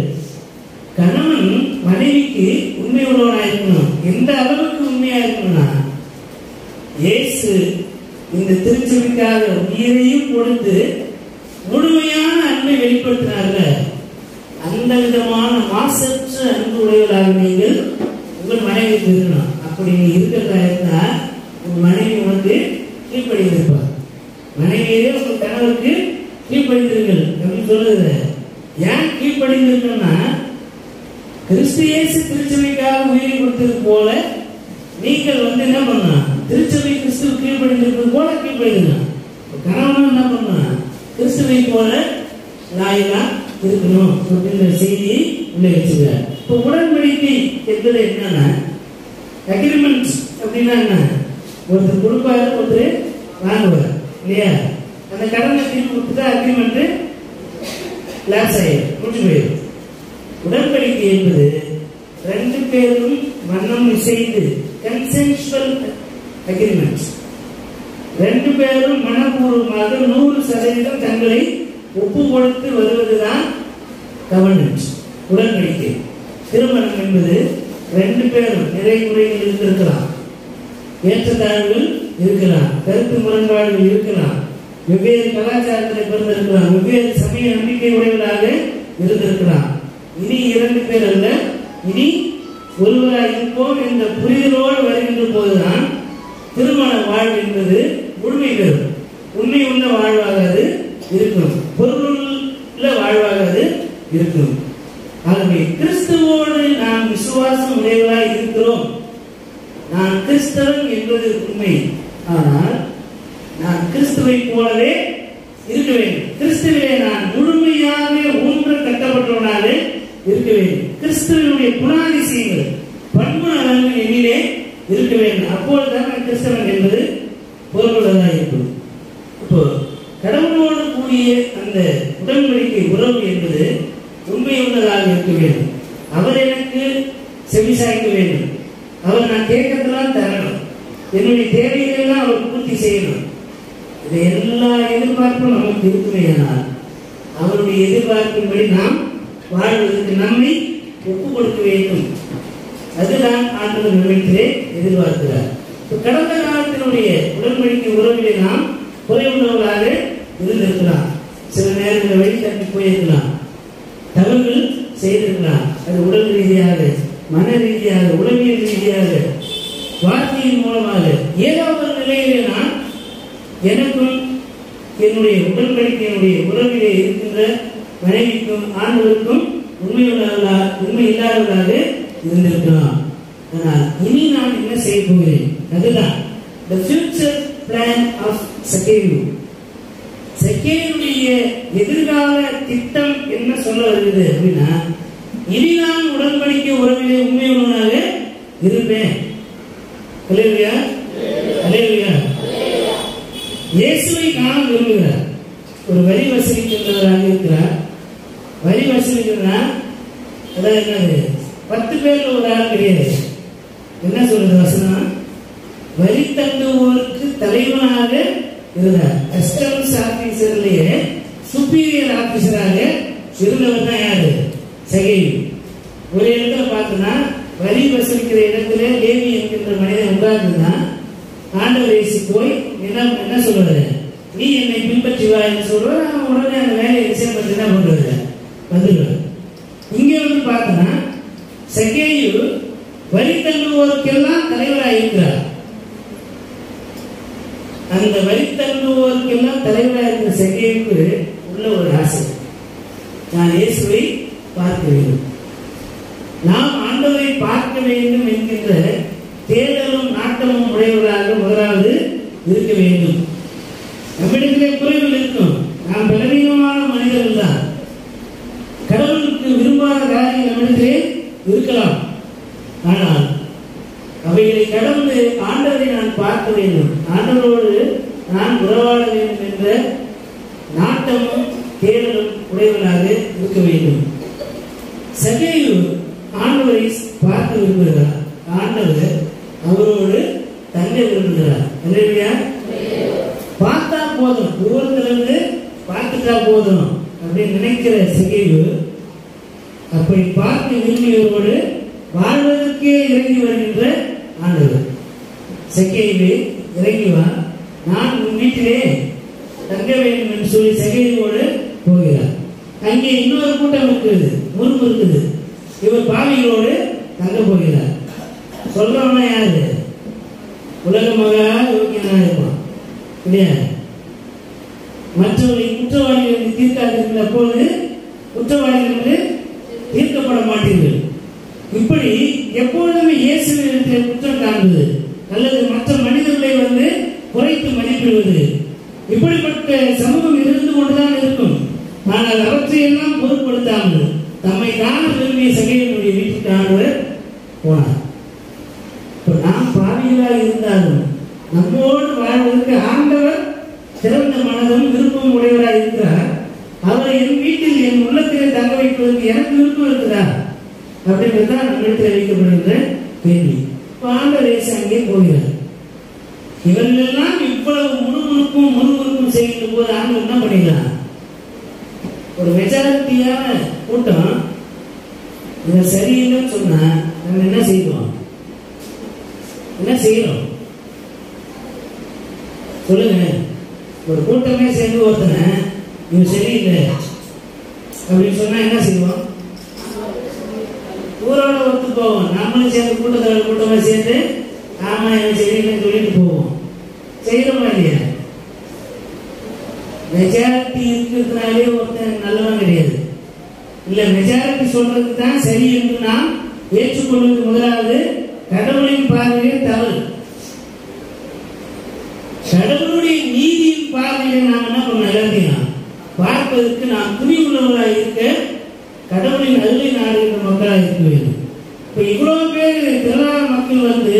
கணவன் மனைவிக்கு உண்மை உள்ளவனா இருக்கணும். எந்த அளவுக்கு உண்மையா இருக்கணும்னா, இயேசு இந்த திருச்சபைக்காக உயிரையும் கொடுத்து முழுமையான அன்பை வெளிப்படுத்தினார்ல, அந்த விதமான மாசற்ற அன்பு உடையவர்களாக நீங்கள் உங்கள் மனைவி இருக்கணும். அப்படி நீ இருக்கிறதா இருந்தா உங்க மனைவி வந்து கீழ்ப்படிந்திருப்பார். மனைவியே உங்கள் கணவருக்கு கீழ்ப்படிந்தீர்கள் அப்படின்னு சொல்லுது. ஏன் கீழ்ப்படிந்திருக்கணும்னா, கிறிஸ்து இயேசு திருச்சபைக்காக உயிரை கொடுத்தது போல நீங்கள் வந்து என்ன பண்ணலாம், திருச்சபை கிறிஸ்துவ கீழ்ப்படிந்திருப்பது போல கீழ்ப்படிக்கலாம். கணவனும் என்ன பண்ணலாம், கிறிஸ்துவை போல லாயலா இருக்கணும் அப்படின்ற செய்தியை உள்ள வச்சுக்கிறார். இப்போ உடன்படிக்கை என்பது என்னன்னா, அக்ரிமெண்ட் அப்படின்னா என்ன, ஒருத்தர் கொடுப்பாரு ஒருத்தர் வாங்குவார் இல்லையா, அந்த கடனை திருப்பி கொடுத்துட்டா அக்ரிமெண்ட் லாஸ் ஆயிடும், முடிஞ்சு போயிடும். உடன்படிக்கை என்பது ரெண்டு பேரும் மனம் இசைந்து கன்சென்சுவல் அக்ரிமெண்ட், ரெண்டு பேரும் மனப்பூர்வமாக 100% தங்களை ஒப்பு கொடுத்து வருவதுதான் கவர்னன்ஸ் உடன்படிக்கை. திருமணம் என்பது ரெண்டு பேரும் நிறை குறைகள் இருந்திருக்கலாம், ஏற்றத்தாழ்வுகள் இருக்கலாம், கருத்து முரண்பாடுகள் இருக்கலாம், வெவ்வேறு கலாச்சாரத்தில் பிறந்திருக்கலாம், வெவ்வேறு சமய நம்பிக்கை உடையவர்களாக இருந்திருக்கலாம். இனி இரண்டு பேர் அல்ல, இனி ஒருவராக இருப்போம் என்ற புரிதலோடு வருகின்ற போதுதான் திருமண வாழ்வு என்பது முழுமை பெறும். உண்மை உள்ள வாழ்வாக அது இருக்கும், பொருளுள்ள வாழ்வாக அது இருக்கும். ஆகவே கிறிஸ்துவோடு நாம் விசுவாசம் உடையவராய் இருக்கிறோம். நான் கிறிஸ்தவன் என்பது உண்மை. ஆனால் நான் கிறிஸ்துவை போலவே இருக்க வேண்டும். கிறிஸ்துவிலே நான் முழுமையாக ஊன்ற கட்டப்பட்டவனாக இருக்க வேண்டும். கிறிஸ்துவனுடைய குணாதிசயங்கள் பண்பு நலன்கள் என்னிலே இருக்க வேண்டும். அப்போதுதான் நான் கிறிஸ்தவன் என்பது பொருளுள்ளதாக இருக்கும். இப்போ கடவுளோடு கூடிய அந்த உடன்படிக்கை உறவு என்பது உண்மையுள்ளதாக இருக்க வேண்டும். அவர் எனக்கு செவிசாய்க்க வேண்டும், அவர் நான் கேட்கறதெல்லாம் தரணும், என்னுடைய தேவைகளெல்லாம் அவர் பூர்த்தி செய்யணும். இது எல்லா எதிர்பார்ப்பும் நமக்கு இருக்குமேயானால் அவருடைய எதிர்பார்ப்பின்படி நாம் வாழ்வதற்கு நம்மை ஒப்புக் கொடுக்க வேண்டும். அதுதான் ஆண்டவர் நம்மிடத்திலே எதிர்பார்க்கிறார். கடந்த காலத்தினுடைய உடன்படிக்கை உறவிலே நாம் குறைவுள்ளவர்களாக இருந்திருக்கலாம், சில நேரங்களில் வழி தப்பி போயிருக்கலாம், தவறுகள் செய்திருக்கலாம். அது உடல் ரீதியாக, மன ரீதியாக, உளவியல் ரீதியாக, வார்த்தையின் மூலமாக ஏதாவது ஒரு நிலையிலே நான் எனக்கும் என்னுடைய உடன்படிக்கையினுடைய உறவிலே இருக்கின்ற மனைவிக்கும் ஆண்களுக்கும் உண்மை இல்லாதவர்களாக இருந்திருக்கலாம். ஆனால் இனி நான் என்ன செய்ய போகிறேன், அதுதான் the future plan of Zacchaeus. சக்கேயுடைய எதிர்கால திட்டம் என்ன சொல்ல வருகிறது அப்படின்னா, இனி நான் உடன்படிக்கை உறவிலே உண்மையுள்ளவனாக இருப்பேன். அல்லேலூயா, அல்லேலூயா. இயேசுவை காண விரும்புகிறார். ஒரு வரி வசூலிக்கின்றவராக இருக்கிறார். வரி வசூலிக்கிறா அதாவது என்னது, 10 பேர்ல ஒரு ஆள் கிடையாது. என்ன சொல்றது வசனம், வரி தண்டுவோருக்கு தலைவனாக இருந்தார். கஸ்டம்ஸ் ஆபீசர்லயே சுப்பீரியர் ஆபீசராக இருந்தவர் தான் யாரு? சகேயு. ஒரு இடத்துல பார்த்தோம்னா வரி வசூலிக்கிற இடத்துல லேவி என்கின்ற மனிதன் உட்கார்ந்துதான் ஆண்டவர் இயேசு போய் என்ன சொல்றாரு? நீ என்னை பின்பற்றி வா என்று சொல்றாரு. அவன் உடனே அந்த வேலையை விஷயம் பற்றி என்ன பண்றது? வந்துடுவார். இங்க வந்து பார்த்தோம்னா சகேயு வரி தள்ளுவோருக்கெல்லாம் தலைவராக இருக்கிறார். அந்த வரி தள்ளுவோருக்கெல்லாம் தலைவராக இருக்கிற சகேயுக்கு உள்ள ஒரு ஆசை, நான் இயேசுவை பார்க்க வேண்டும், நாம் ஆண்டவரை பார்க்க வேண்டும் என்கின்ற தேடலும் நாட்டமும் உடையவர்களாக முதலாவது இருக்க வேண்டும். நம்மிடத்திலே குறைகள் இருக்கும், நாம் பலவீனமான மனிதர்கள் தான். கடவுளுக்கு விரும்பாத காரியம் நம்மிடத்திலே இருக்கலாம். ஆனால் அவைகளை கடந்து ஆண்டவரை நான் பார்க்க வேண்டும், ஆண்டவரோடு நான் உறவாட வேண்டும் என்ற நாட்டமும் தேடலும் உடையவர்களாக இருக்க வேண்டும். சகேயு ஆண்டவரை பார்க்க விரும்புகிறார், ஆண்டவர் அவரோடு தங்க விரும்புகிறார். இல்லையா? பார்த்தா போதும், தூரத்திலிருந்து பார்த்துட்டா போதும் அப்படின்னு நினைக்கிற சகேயு அப்படி பார்க்க விரும்பியவரோடு வாழ்வதற்கே இறங்கி வருகின்ற ஆண்டவர். சகேயுவே இறங்கி வா, நான் உன் வீட்டிலே தங்க வேண்டும் என்று சொல்லி சகேயுவோடு போகிறார். அங்கே இன்னொரு கூட்டம் இருக்குது, முறுப்பு இருக்குது. இவர் பாவிகளோடு தங்க போகிறார். சொல்றவனா யாரு? உலக மகா யோகியனா இருப்பான் இல்லையா? மற்றவர்களை குற்றவாளிகளுக்கு தீர்க்காதிருக்கிற அப்போது குற்றவாளிகளுக்கு தீர்க்கப்பட மாட்டீர்கள். இப்படி எப்பொழுதுமே இயேசுவிடத்திலே குற்றம் காண்பது அல்லது மற்ற மனிதர்களை வந்து குறைத்து மதிப்பிடுவது, இப்படிப்பட்ட சமூகம் இருந்து கொண்டுதான் இருக்கும். ஆனால் அவற்றையெல்லாம் பொருட்படுத்தாமல் தம்மை காண விரும்பிய சகேயுடைய வீட்டுக்கு ஆண்டவர் போனார். இப்ப நாம் பாவிகளாக இருந்தாலும் நம்மோடு வாழ்வதற்கு ஆண்டவர் திறந்த மனதும் விருப்பம் உடையவராக இருக்கிறார். அவரை என் வீட்டில் என் உள்ளத்திலே தங்க வைப்பதற்கு எனக்கு விருப்பம் இருக்குதா அப்படின்றதுதான் நம்ம இடத்துல வைக்கப்படுகிற கேள்வி. ஆண்டவர் இயேசு அங்கே போகிறார். இவர்களெல்லாம் இவ்வளவு முறுமுறுப்பும் செய்கின்ற போது ஆண்டவர் என்ன பண்ணிடலாம்? ஒரு மெஜாரிட்டியான கூட்டம் இதை சரியில்லைன்னு சொன்னா நம்ம என்ன செய்வோம்? என்ன செய்யறோம் சொல்லுங்க? ஒரு கூட்டமே சேர்ந்து ஒருத்தனை இவன் சரியில்லை அப்படின்னு சொன்னா என்ன செய்வோம்? ஊரோட ஒத்து போவோம். நம்மளும் சேர்ந்து கூட்டமா சேர்ந்து ஆமா இவன் சரியில்லைன்னு சொல்லிட்டு போவோம். செய்யறோமா இல்லையா? மெஜாரிட்டி இருக்கிறதுனாலே ஒருத்தன் நல்லவன் கிடையாது. இல்ல, மெஜாரிட்டி சொல்றதுக்கு தான் சரி என்று நாம் ஏற்றுக்கொள்வது முதலாவது கடவுளின் பார்வையே தவறு. கடவுளுடைய நீதியின் பார்வையில நாம் என்ன பண்ண எல்லாத்தையும் பார்ப்பதற்கு நாம் துணிவுள்ளவராக இருக்க கடவுளின் அருளை நாடுகின்ற மக்களாக இருக்க வேண்டும். இப்ப இவ்வளவு பேர் திரளான மக்கள் வந்து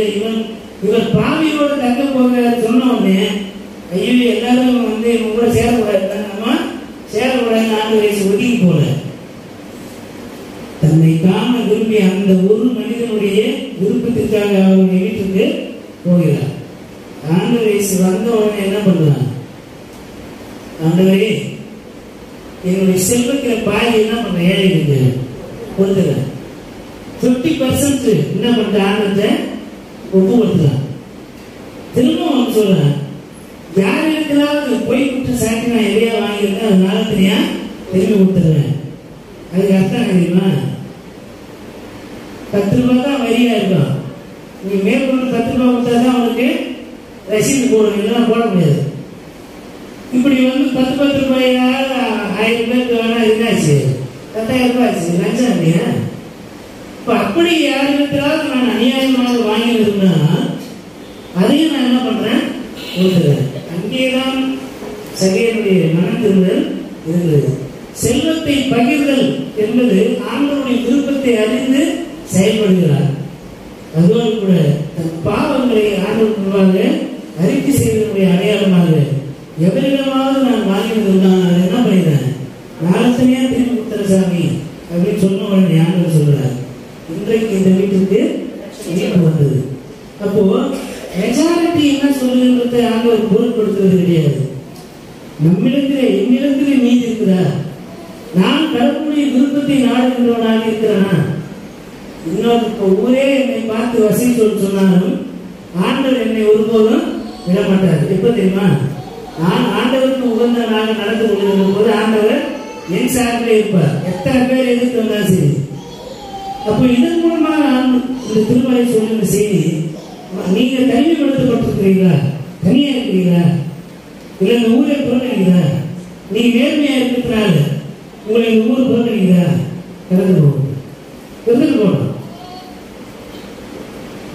இவர் பாவியோடு தக்க போக சொன்ன உடனே ஐயோ எல்லாரும் வந்து கூட சேரக்கூடாது, நம்ம சேரக்கூடாதுன்னு ஆண்டவர் ஒதுக்கி போல தன்னை காண விரும்பிய அந்த ஒரு மனிதனுடைய விருப்பத்திற்காக அவருடைய வீட்டுக்கு போகிறார். ஆண்டவர் வந்த உடனே என்ன பண்ணுறாங்க? ஆண்டவரே என்னுடைய செல்வத்தில் பாதி என்ன பண்ற ஏழைகளுக்கு கொடுத்துற 50% என்ன பண்ற ஆண்டவத்தை ஒப்புப்படுத்துறான். திரும்ப சொல்றேன், யார் இருக்கிறாவது போய் குற்றம் சாட்டி நான் எதையா வாங்கியிருக்கேன் அதனால தனியா திரும்பி கொடுத்துருவேன். அதுக்கு அர்த்தம் தெரியுமா? 10 ரூபாய் தான் வரியா இருக்கும். நீ மேற்கொண்டு 10 ரூபாய் கொடுத்தாதான் அவனுக்கு ரசீது போடணும், இல்லைன்னா போட முடியாது. இப்படி வந்து 10 ரூபாயா 1000 பேருக்கு வேணா என்னாச்சு 10,000 ரூபாய் ஆச்சு லஞ்சம் இல்லையா? இப்ப அப்படி யாருக்காவது நான் அநியாயமாக வாங்கியிருந்தா அதையும் நான் என்ன பண்றேன் கொடுத்துறேன். அங்கேதான் சகேயுடைய மனத்திருந்தல் இருந்தது. செல்வத்தை பகிர்தல் என்பது ஆண்டவருடைய விருப்பத்தை அறிந்து செயல்படுகிறார். அதோடு கூட தன் பாவங்களை ஆண்டவர் முன்பாக அறிக்கை செய்வதனுடைய அடையாளமாக எவரிடமாவது நான் வாங்கியிருந்தா அதை என்ன பண்ணிடுறேன், நாளத்தனையா திரும்பி கொடுத்துற சாமி அப்படின்னு சொன்ன உடனே ஆண்டவர் சொல்றார், இன்றைக்கு இந்த வீட்டுக்கு இணைப்பு வந்தது. அப்போ மெஜாரிட்டி என்ன சொல்லுன்றதை ஆண்டவர் பொருட்படுத்துவது கிடையாது. நம்மிடத்திலே என்னிடத்திலே நீதி இருக்குதா, நான் கடவுளுடைய விருப்பத்தை நாடுகின்றவனாக இருக்கிறேனா? இன்னொரு ஊரே என்னை பார்த்து வசதி சொன்னாலும் ஆண்டவர் என்னை ஒருபோதும் விட மாட்டார். எப்ப தெரியுமா? நான் ஆண்டவருக்கு உகந்தவனாக நடந்து கொண்டிருந்த போது ஆண்டவர் என் சார்பில் இருப்பார். எத்தனை பேர் எதிர்த்து வந்தாலும் சரி. அப்போ இதன் மூலமாக நான் இந்த திருமலை சொல்லுகிற செய்தி, நீங்க தனிமைப்படுத்தப்பட்டிருக்கிறீங்களா? தனியா இருக்கிறீங்களா? இல்ல இந்த ஊரை புறக்கணிக்கிறா? நீங்க நேர்மையா இருக்கிறாங்க உங்களை இந்த ஊர் புறக்கணிக்கிறா? கடந்து போகணும்.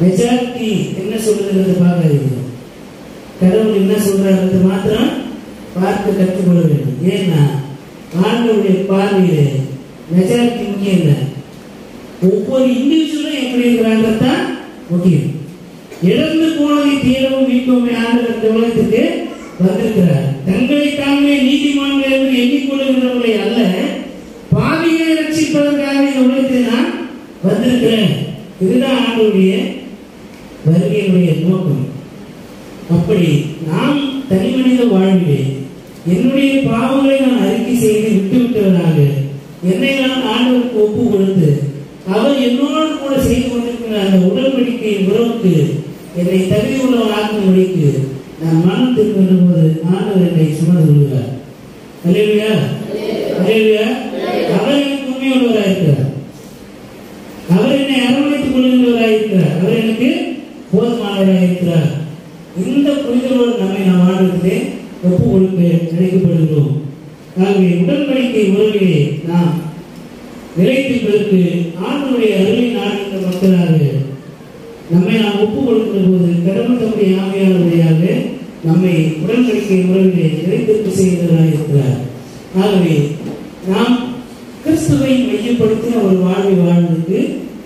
மெஜாரிட்டி என்ன சொல்றது பார்க்காதீங்க. கடவுள் என்ன சொல்றாரு மாத்திரம் பார்த்து கற்றுக்கொள்ள வேண்டும். ஏன்னா ஆண்டவருடைய பார்வையில மெஜாரிட்டி முக்கியம் இல்லை, ஒவ்வொரு இண்டிவிஜுவலும் எப்படி இருக்கிறாங்கதான் முக்கியம். இழந்து போனதை தேடவும் மீட்கவும் ஆண்டவர் இந்த உலகத்துக்கு வந்திருக்கிறார். தங்களை தாங்களே நீதிமான்கள் என்று எண்ணிக்கொள்ளுகிறவர்களை அல்ல, பாவிகளை ரட்சிப்பதற்காக இந்த உலகத்தில் நான் வந்திருக்கிறேன். இதுதான் ஆண்டவருடைய வருகையினுடைய நோக்கம். அப்படி நாம் தனி மனித வாழ்விலே என்னுடைய பாவங்களை நான் அறிக்கை செய்து விட்டுவிட்டவராக என்னை நான் ஆண்டவருக்கு ஒப்பு கொடுத்து அவர் என்னோடு கூட செய்து கொண்டிருக்கிற அந்த உடன்படிக்கை உறவுக்கு என்னை தகுதி உள்ளவராக்கும்படிக்கு நான் மனம் திரும்புகிற போது ஆண்டவர் என்னை சுமந்து கொள்கிறார். அல்லேலூயா, அல்லேலூயா. அவர் எனக்கு உண்மையுள்ளவராயிருக்கிறார். அவர் என்னை அரவணைத்துக் கொள்கின்றவராயிருக்கிறார். அவர் எனக்கு போதுமானவராயிருக்கிறார். இந்த புரிதலோடு நம்மை நாம் ஆண்டவரிலே ஒப்பு கொடுக்க நினைக்கப்படுகிறோம். ஆகவே உடன்படிக்கை உறவிலே நாம் நிலைத்திருப்பதற்கு ஆண்டவருடைய அருளை நாடுகின்ற மக்களாக நம்மை நாம் ஒப்பு கொடுக்கிற போது கடவுள் தம்முடைய ஆவியானவரையாக நம்மை உடன்படிக்கை உறவிலே நிலைத்திருப்பு செய்கிறவராக இருக்கிறார். ஆகவே நாம் கிறிஸ்துவை மையப்படுத்தின ஒரு வாழ்வை வாழ்வதற்கு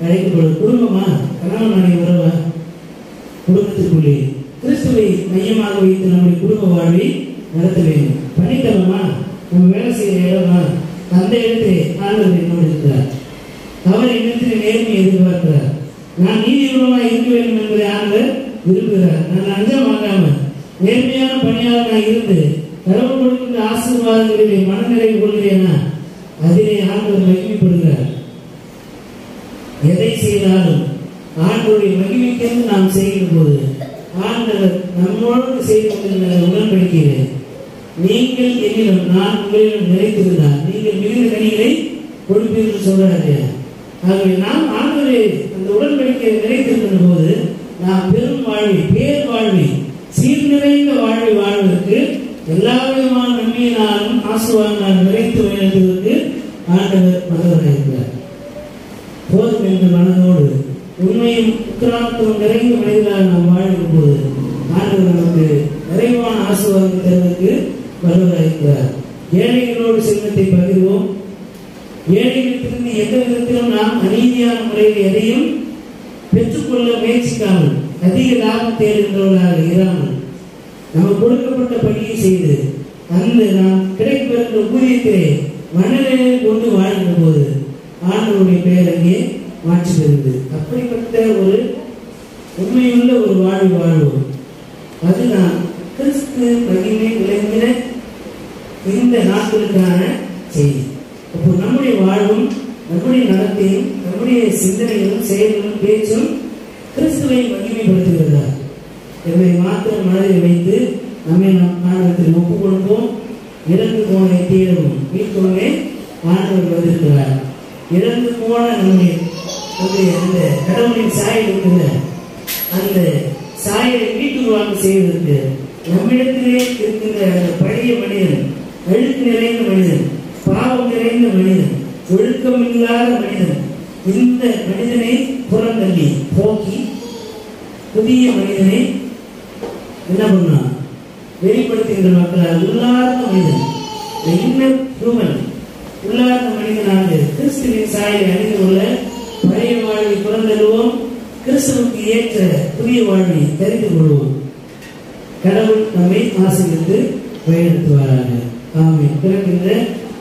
அழைக்கப்படும். குடும்பமா, கணவன் மனைவி உறவா, குடும்பத்திற்குள்ளே கிறிஸ்துவை மையமாக வைத்து நம்முடைய குடும்ப வாழ்வை நடத்த வேண்டும். பணித்தவமா, நம்ம வேலை செய்கிற இடமா, அந்த இடத்திலே ஆண்டவர் என்னோடு இருக்கிறார். அவர் என்னிடத்தில் நேர்மையை எதிர்பார்க்கிறார். நான் நீதியுள்ளவனாக இருக்க வேண்டும் என்பதை ஆண்டவர் விரும்புகிறார். நான் லஞ்சம் வாங்காமல் நேர்மையான பணியாளனாக இருந்து கடவுள் கொடுக்கின்ற ஆசீர்வாதங்களிலே மனநிறைவு கொள்கிறேனா, அதிலே ஆண்டவர் மகிமைப்படுகிறார். எதை செய்தாலும் ஆண்டவருடைய மகிமைக்கென்று நாம் செய்கிற போது ஆண்டவர் நம்மோடு செய்து கொண்டிருந்த உடன்படிக்கையிலே நீங்கள் என்னிடம் நான் உங்களிடம் நிலைத்திருந்தால் நீங்கள் மிகுந்த கனிகளை கொடுப்பீர்கள் சொல்றாரு. ஆகவே நாம் ஆண்டவரை அந்த உடன்படிக்கையை நிலைத்திருக்கின்ற போது நாம் பெரும் வாழ்வை, பேர் வாழ்வை, சீர் நிறைந்த வாழ்வை வாழ்வதற்கு எல்லா விதமான நன்மையினாலும் ஆசீர்வாதங்களால் நிறைத்து வாழ்வதற்கு ஆண்டவர் மனவராயிருக்கிறார். போதும் என்ற மனதோடு உண்மையும் உத்தரவாதத்துவம் நிறைந்த மனிதர்களாக நாம் வாழ்கிற போது ஆண்டவர் நமக்கு நிறைவான ஆசீர்வாதம் தருவதற்கு வல்லவராயிருக்கிறார். ஏழைகளோடு செல்வத்தை பகிர்வோம். ஏழைகளிடத்திலிருந்து எந்த விதத்திலும் நாம் அநீதியான முறையில் எதையும் பெற்றுக்கொள்ள முயற்சிக்காமல் அதிக லாபம் தேடுகின்றவர்களாக இராமல் நமக்கு கொடுக்கப்பட்ட பணியை செய்து அந்த நாம் கிடைக்கப்பெறுகிற ஊதியத்திலே மனநிலையை கொண்டு வாழ்கிற போது ஆண்டவருடைய பெயர் அங்கே மாற்றி பெறுகிறது. அப்படிப்பட்ட ஒரு உண்மையுள்ள ஒரு வாழ்வு வாழ்வோம். அதுதான் கிறிஸ்து மகிமை விளங்கின இந்த நாட்களுக்கான செய்தி. அப்போ நம்முடைய வாழ்வும், நம்முடைய நடத்தையும், நம்முடைய சிந்தனைகளும், செயல்களும், பேச்சும் கிறிஸ்துவை மகிமைப்படுத்துகிறதா என்பதை மாத்திரம் மனதில் வைத்து நம்மை நாம் ஆண்டவத்தில் ஒப்புக் கொடுப்போம். இறந்து போன தேடவும் மீட்கவே ஆண்டவர் வந்திருக்கிறார். இறந்து போன நம்முடைய அந்த கடவுளின் சாயல் இருக்கிற அந்த சாயலை மீட்டுருவாங்க செய்வதற்கு நம்மிடத்திலே இருக்கின்ற அந்த பழைய மனிதன், அழுக்கு நிறைந்த மனிதன், பாவம் நிறைந்த மனிதன், ஒழுக்கம் இல்லாத மனிதன், இந்த மனிதனை புறந்தள்ளி போக்கி புதிய மனிதனை என்ன பண்ணா வெளிப்படுத்துகின்ற மக்களால் உள்ளார்ந்த மனிதன், இன்னர் ஹியூமன், உள்ளார்ந்த மனிதனாக கிறிஸ்துவின் சாயலை அணிந்து கொள்ள பழைய வாழ்வை புறந்தள்ளுவோம். கிறிஸ்துவுக்கு ஏற்ற புதிய வாழ்வை தெரிந்து கொள்வோம். கடவுள் நம்மை ஆசீர்வதித்து வழிநடத்துவாராக. ஆமென். பிறக்கின்ற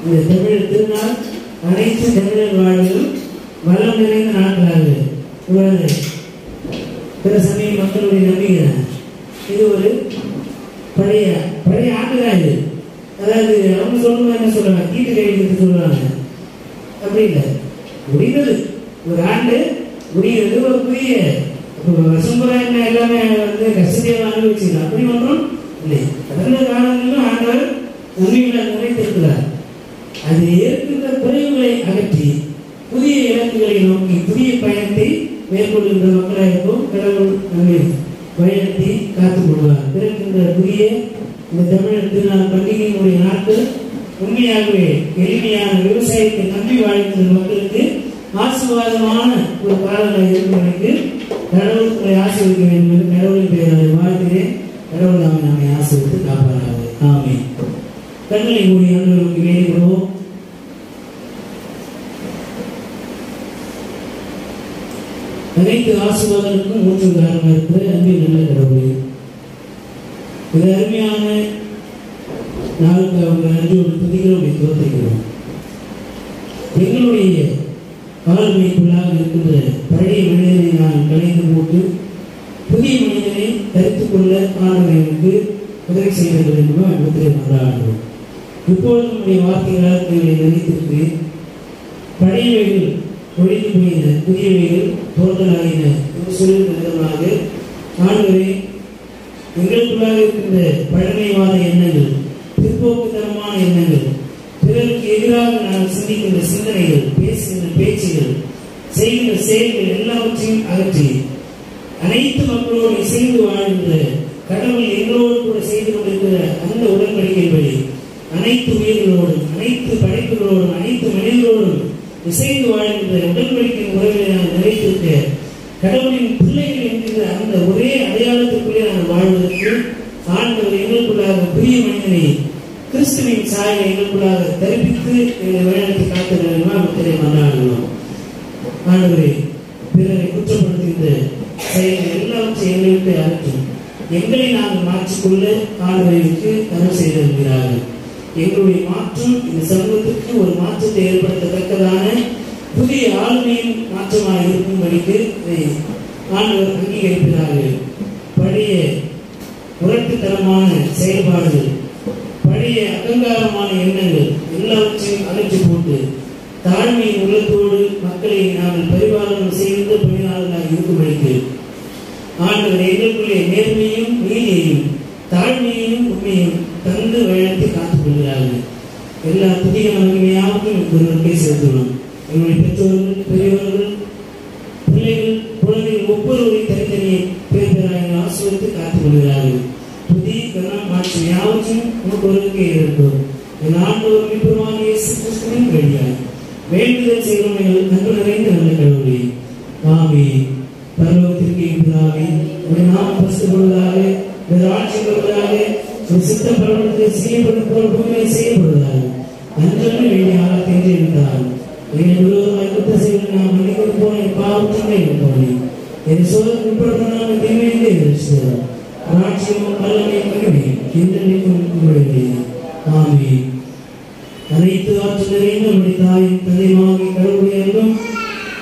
இந்த தமிழ் திருநாள் அனைத்து தமிழர் வாழ்விலும் வளம் நிறைந்த நாட்களாக உள்ளது. பிற சமய மக்களுடைய நம்பிக்கை இது ஒரு பழைய ஆண்டுதான். இது அதாவது அவங்க சொல்லும்போது என்ன சொல்றாங்க, தீட்டு கைவிட்டு சொல்றாங்க. அப்படி இல்லை, முடிந்தது ஒரு ஆண்டு முடிகிறது, ஒரு புதிய வருஷம்புறா என்ன எல்லாமே கஷ்டத்தையாக அனுபவிச்சுக்கலாம். அப்படி ஒன்றும் இல்லை. கடந்த காலங்களிலும் ஆண்டவர் நன்மைகளை நிறைத்திருக்கிறார். அது ஏற்கின்ற குறைவுகளை அகற்றி புதிய இலக்குகளை நோக்கி புதிய பயணத்தை மேற்கொள்கின்ற மக்களாயிருக்கும் கடவுள் நம்மை வழிநடத்தி காத்துக் கொள்வார். பிறக்கின்ற புதிய இந்த தமிழர் திருநாள் பண்டிகையினுடைய நாட்கள் உண்மையாகவே எளிமையான விவசாயத்தை நம்பி வாழ்கின்ற மக்களுக்கு ஆசீர்வாதமான ஒரு காலங்கள் இருப்பதற்கு கடவுளை ஆசீர்வதிக்க வேண்டும் என்று கடவுளின் பெயரை வாழ்கிறேன். கடவுள் நம்மை ஆசீர்வதித்து காப்பாராக. ஆமென். கண்களை மூடி ஆண்டவருக்கு வேண்டிக்கொள்வோம். அனைத்து ஆசீர்வாதங்களுக்கும் மூன்று காரணமாக இருக்கிற அன்பின் நல்ல கடவுளே, இது அருமையான நாளுக்கு அவங்க நன்றியோடு துதிக்கிறோம், தோற்றுகிறோம். எங்களுடைய ஆளுமைக்குள்ளாக இருக்கின்ற பழைய மனிதனை நான் கலைந்து போட்டு புதிய மனிதனை தரித்துக் கொள்ள ஆண்டவர்களுக்கு உதவி செய்ய வேண்டும் என்பது அன்பத்தில் கொண்டாடுகிறோம். இப்பொழுது நம்முடைய வார்த்தைகளால் எங்களை நினைத்திருக்கு. பழையவைகள் ஒழிந்து போயின, புதியவைகள் தோன்றலாயின என்று சொல்லுகிற விதமாக ஆண்டவரே, எங்களுக்குள்ளாக இருக்கின்ற பழமைவாத எண்ணங்கள், பிற்போக்குத்தனமான எண்ணங்கள், பிறருக்கு எதிராக நாங்கள் சிந்திக்கின்ற சிந்தனைகள், பேசுகின்ற பேச்சுகள், செய்கின்ற செயல்கள் எல்லாவற்றையும் அகற்றி அனைத்து மக்களோடு இசைந்து வாழ்கின்ற கடவுள் எங்களோடு கூட செய்து கொண்டிருக்கிற அந்த உடன்படிக்கைப்படி அனைத்து உயிர்களோடும் அனைத்து படைப்புகளோடும் அனைத்து மனிதர்களோடும் இசைந்து வாழ்கின்ற உடன்படிக்கை உறவை நாங்கள் நிறைத்திருக்க கடவுளின் பிள்ளைகள் என்கின்ற அந்த ஒரே அடையாளத்திற்குள்ளே நாங்கள் வாழ்வதற்கு ஆண்டவர் எங்களுக்குள்ளாக புதிய மனிதனை கிறிஸ்துவின் சாயை எங்களுக்குள்ளாக தரிப்பித்து எங்களை வழிநடத்தி காத்துகிறோம் மன்றாடுகிறோம். ஆண்டவரே, பிறரை குற்றப்படுத்துகின்ற செயல்கள் எல்லாவற்றையும் எங்களை விட்டு அகற்றும் எங்களை நாங்கள் மாற்றிக்கொள்ள ஆண்டவருக்கு அருள் செய்திருக்கிறார்கள். எங்களுடைய மாற்றம் இந்த சமூகத்திற்கு ஒரு மாற்றத்தை ஏற்படுத்தத்தக்கதான புதிய ஆளுமையின் மாற்றமாக இருக்கும்படிக்கு ஆண்டவர் அங்கீகரிக்கிறார்கள். பழைய முரட்டுத்தனமான செயல்பாடுகள், பழைய அகங்காரமான எண்ணங்கள் எல்லாவற்றையும் அகற்றி போட்டு தாழ்மையின் உள்ளத்தோடு மக்களை நாங்கள் பரிபாலனம் செய்கின்ற பணியாளர்களாக இருக்கும்படிக்கு ஆண்டவர் எங்களுக்குள்ளே நேர்மையும் நீதியையும் தாழ்மையையும் உண்மையும் தந்து வழிநடத்தி காத்துக் கொள்கிறார்கள். எல்லா புதிய மகிமையாகவும் ஒருவருக்கே செலுத்தணும். எங்களுடைய பெற்றோர்கள், பெரியவர்கள், பிள்ளைகள், குழந்தைகள் ஒவ்வொருவரையும் தனித்தனியை பேர்களாக ஆசிரியத்து காத்துக் கொள்கிறார்கள். புதிய கனம் மாற்றம் யாவற்றும் ஒவ்வொருவருக்கே இருக்கும். என் ஆண்டவர் மீட்புமான இயேசு கிறிஸ்துவின் வழியாக வேண்டுதல் செய்கிறவர்கள் நன்கு நிறைந்த நல்ல கடவுளே. ஆமென். பரலோகத்திற்கு பிதாவே, உம்முடைய நாமம் பரிசுத்தப்படுவதாக, உம்முடைய ராஜ்யம் வருவதாக, உம்முடைய சித்தம் பரலோகத்தில் செய்யப்படும் போல் பூமியில் செய்யப்படுவதாக. அன்றன்று வேண்டிய ஆகாரத்தை என்றால் எங்களை விரோதமாய் குற்றம் செய்வது நாம் மன்னிக்கும் போல பாவத்தை இருப்பவனே, என் சோதனை உட்படுத்த தீமையை எதிர்த்தார். ராஜ்யமும் வல்லமையும் மகிமையும் என்றென்றைக்கும் உம்முடையதே. ஆமென். அனைத்து ஆற்றல் நிறைந்த நம்முடைய தாயின் தந்தையுமாகிய கடவுளுடைய அருளும்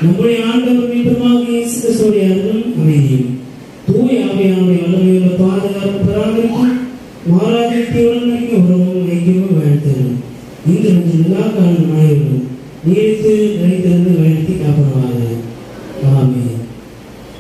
நம்முடைய ஆண்டவர் மீட்புமாக இயேசு கிறிஸ்துவின் அருளும் அமைதியும் தூய ஆவியானவருடைய வல்லமையுள்ள பாதுகாப்பு பராமரிப்பும் மாறாதிருத்தியுடன் உறவும் ஐக்கியமும் வாழ்த்தலும் இன்று எல்லா காலம் அனைவரும் நீடித்து நிலைத்திருந்து வழிநடத்தி காப்பனவாக.